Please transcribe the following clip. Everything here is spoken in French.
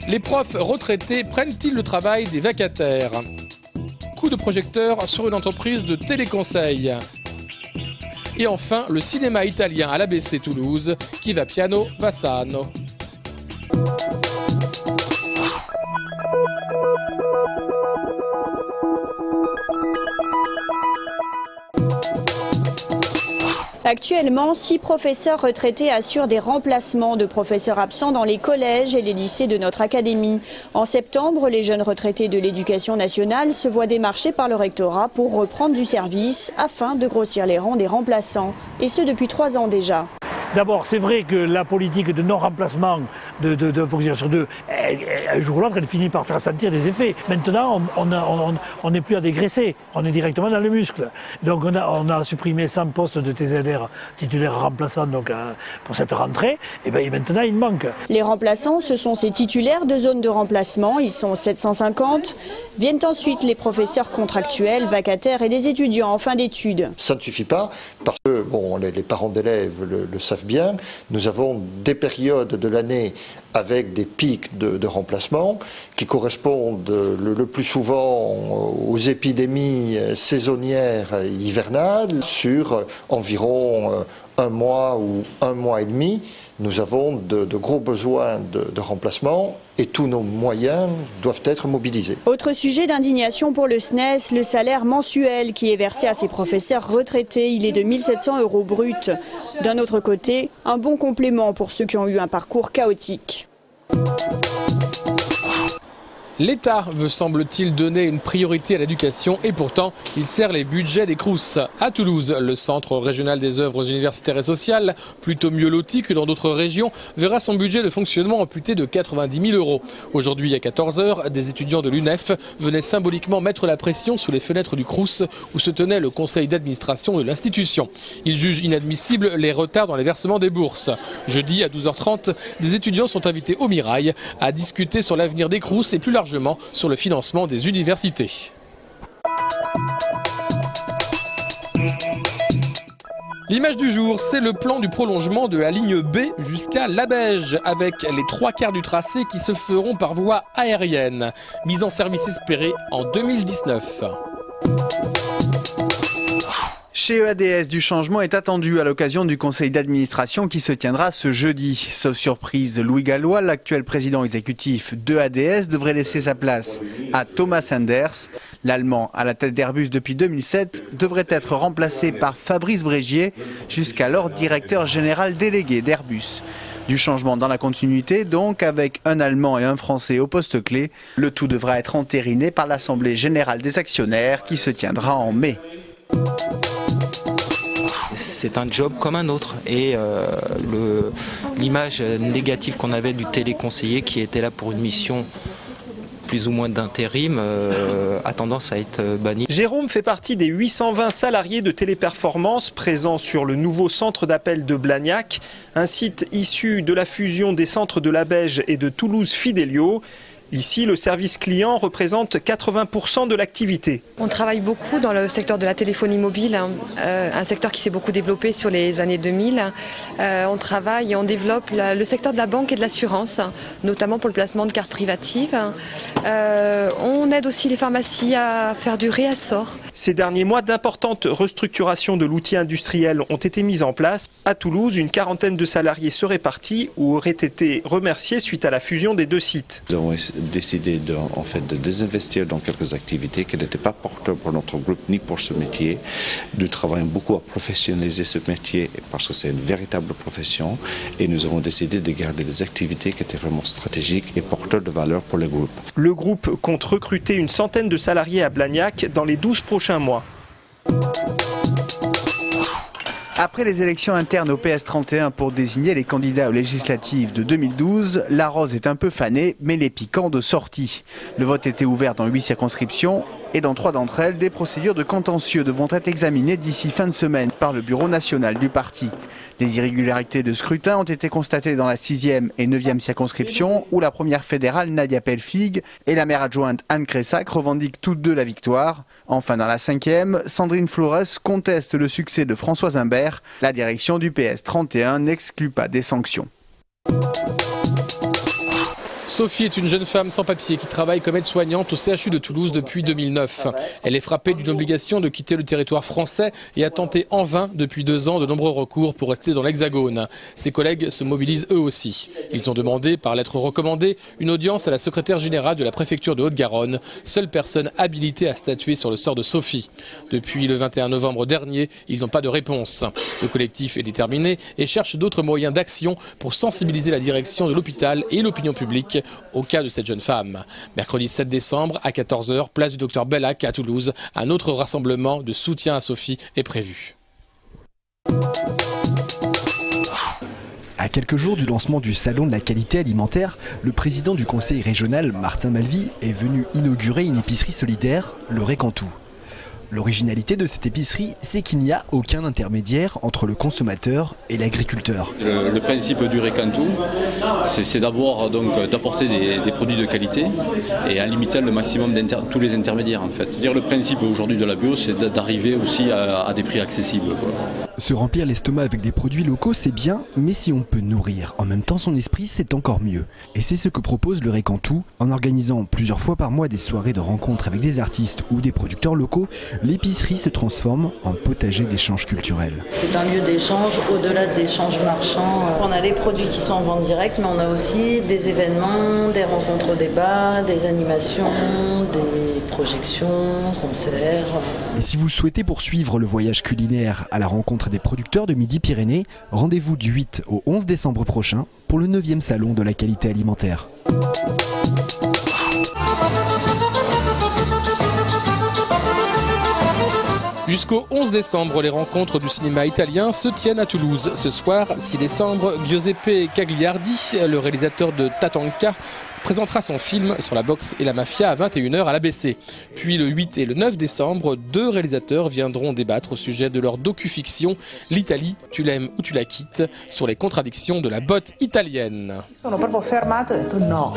Les profs retraités prennent-ils le travail des vacataires? Coup de projecteur sur une entreprise de téléconseil. Et enfin, le cinéma italien à l'ABC Toulouse, qui va piano va sano. Actuellement, 6 professeurs retraités assurent des remplacements de professeurs absents dans les collèges et les lycées de notre académie. En septembre, les jeunes retraités de l'éducation nationale se voient démarchés par le rectorat pour reprendre du service afin de grossir les rangs des remplaçants. Et ce depuis 3 ans déjà. D'abord, c'est vrai que la politique de non-remplacement de fonctionnaires sur deux, un jour ou l'autre, elle finit par faire sentir des effets. Maintenant, on n'est plus à dégraisser, on est directement dans le muscle. Donc on a supprimé 100 postes de TZR titulaires remplaçants donc, pour cette rentrée, et bien maintenant il manque. Les remplaçants, ce sont ces titulaires de zones de remplacement, ils sont 750. Viennent ensuite les professeurs contractuels, vacataires et les étudiants en fin d'études. Ça ne suffit pas parce que bon, les parents d'élèves le savent bien, nous avons des périodes de l'année avec des pics de remplacement qui correspondent le plus souvent aux épidémies saisonnières hivernales. Sur environ 1 mois ou 1 mois et demi, nous avons de gros besoins de remplacement et tous nos moyens doivent être mobilisés. Autre sujet d'indignation pour le SNES, le salaire mensuel qui est versé à ces professeurs retraités. Il est de 1 700 € brut. D'un autre côté, un bon complément pour ceux qui ont eu un parcours chaotique. L'État veut, semble-t-il, donner une priorité à l'éducation et pourtant, il serre les budgets des Crous. À Toulouse, le Centre régional des œuvres universitaires et sociales, plutôt mieux loti que dans d'autres régions, verra son budget de fonctionnement amputé de 90 000 €. Aujourd'hui, à 14 h, des étudiants de l'UNEF venaient symboliquement mettre la pression sous les fenêtres du Crous où se tenait le conseil d'administration de l'institution. Ils jugent inadmissibles les retards dans les versements des bourses. Jeudi, à 12 h 30, des étudiants sont invités au Mirail à discuter sur l'avenir des Crous et plus largement sur le financement des universités. L'image du jour, c'est le plan du prolongement de la ligne B jusqu'à Labège, avec les 3/4 du tracé qui se feront par voie aérienne. Mise en service espérée en 2019. Chez EADS, du changement est attendu à l'occasion du conseil d'administration qui se tiendra ce jeudi. Sauf surprise, Louis Gallois, l'actuel président exécutif d'EADS, devrait laisser sa place à Thomas Sanders. L'Allemand, à la tête d'Airbus depuis 2007, devrait être remplacé par Fabrice Brégier, jusqu'alors directeur général délégué d'Airbus. Du changement dans la continuité, donc, avec un Allemand et un Français au poste clé. Le tout devra être entériné par l'Assemblée générale des actionnaires qui se tiendra en mai. C'est un job comme un autre et l'image négative qu'on avait du téléconseiller qui était là pour une mission plus ou moins d'intérim a tendance à être bannie. Jérôme fait partie des 820 salariés de Téléperformance présents sur le nouveau centre d'appel de Blagnac, un site issu de la fusion des centres de Labège et de Toulouse Fidelio. Ici, le service client représente 80% de l'activité. On travaille beaucoup dans le secteur de la téléphonie mobile, un secteur qui s'est beaucoup développé sur les années 2000. On travaille et on développe le secteur de la banque et de l'assurance, notamment pour le placement de cartes privatives. On aide aussi les pharmacies à faire du réassort. Ces derniers mois, d'importantes restructurations de l'outil industriel ont été mises en place. À Toulouse, une 40aine de salariés seraient partis ou auraient été remerciés suite à la fusion des 2 sites. Nous avons décidé de désinvestir dans quelques activités qui n'étaient pas porteurs pour notre groupe ni pour ce métier. Nous travaillons beaucoup à professionnaliser ce métier parce que c'est une véritable profession et nous avons décidé de garder des activités qui étaient vraiment stratégiques et porteurs de valeur pour le groupe. Le groupe compte recruter une centaine de salariés à Blagnac dans les 12 prochains mois. Après les élections internes au PS31 pour désigner les candidats aux législatives de 2012, la rose est un peu fanée, mais les piquants de sortie. Le vote était ouvert dans 8 circonscriptions et dans 3 d'entre elles, des procédures de contentieux devront être examinées d'ici fin de semaine par le bureau national du parti. Des irrégularités de scrutin ont été constatées dans la 6e et 9e circonscription où la première fédérale Nadia Pelfig et la maire adjointe Anne Cressac revendiquent toutes 2 la victoire. Enfin dans la 5e, Sandrine Flores conteste le succès de François Imbert. La direction du PS31 n'exclut pas des sanctions. Sophie est une jeune femme sans papier qui travaille comme aide-soignante au CHU de Toulouse depuis 2009. Elle est frappée d'une obligation de quitter le territoire français et a tenté en vain depuis 2 ans de nombreux recours pour rester dans l'Hexagone. Ses collègues se mobilisent eux aussi. Ils ont demandé par lettre recommandée une audience à la secrétaire générale de la préfecture de Haute-Garonne, seule personne habilitée à statuer sur le sort de Sophie. Depuis le 21 novembre dernier, ils n'ont pas de réponse. Le collectif est déterminé et cherche d'autres moyens d'action pour sensibiliser la direction de l'hôpital et l'opinion publique au cas de cette jeune femme. Mercredi 7 décembre à 14 h, place du Docteur Bellac à Toulouse, un autre rassemblement de soutien à Sophie est prévu. À quelques jours du lancement du Salon de la qualité alimentaire, le président du conseil régional, Martin Malvy, est venu inaugurer une épicerie solidaire, le Récantou. L'originalité de cette épicerie, c'est qu'il n'y a aucun intermédiaire entre le consommateur et l'agriculteur. Le principe du Récantou, c'est d'abord d'apporter des produits de qualité et en limitant le maximum tous les intermédiaires en fait. Le principe aujourd'hui de la bio, c'est d'arriver aussi à des prix accessibles, quoi. Se remplir l'estomac avec des produits locaux, c'est bien, mais si on peut nourrir en même temps son esprit, c'est encore mieux. Et c'est ce que propose le Récantou. En organisant plusieurs fois par mois des soirées de rencontres avec des artistes ou des producteurs locaux, l'épicerie se transforme en potager d'échanges culturels. C'est un lieu d'échange au-delà d'échanges marchands. On a les produits qui sont en vente directe, mais on a aussi des événements, des rencontres au débat, des animations, des projections, concerts. Et si vous souhaitez poursuivre le voyage culinaire à la rencontre des producteurs de Midi-Pyrénées, rendez-vous du 8 au 11 décembre prochain pour le 9e salon de la qualité alimentaire. Jusqu'au 11 décembre, les rencontres du cinéma italien se tiennent à Toulouse. Ce soir, 6 décembre, Giuseppe Cagliardi, le réalisateur de Tatanka, présentera son film sur la boxe et la mafia à 21 h à l'ABC. Puis le 8 et le 9 décembre, 2 réalisateurs viendront débattre au sujet de leur docu-fiction « L'Italie, tu l'aimes ou tu la quittes » sur les contradictions de la botte italienne. Sono proprio fermato e ho detto no.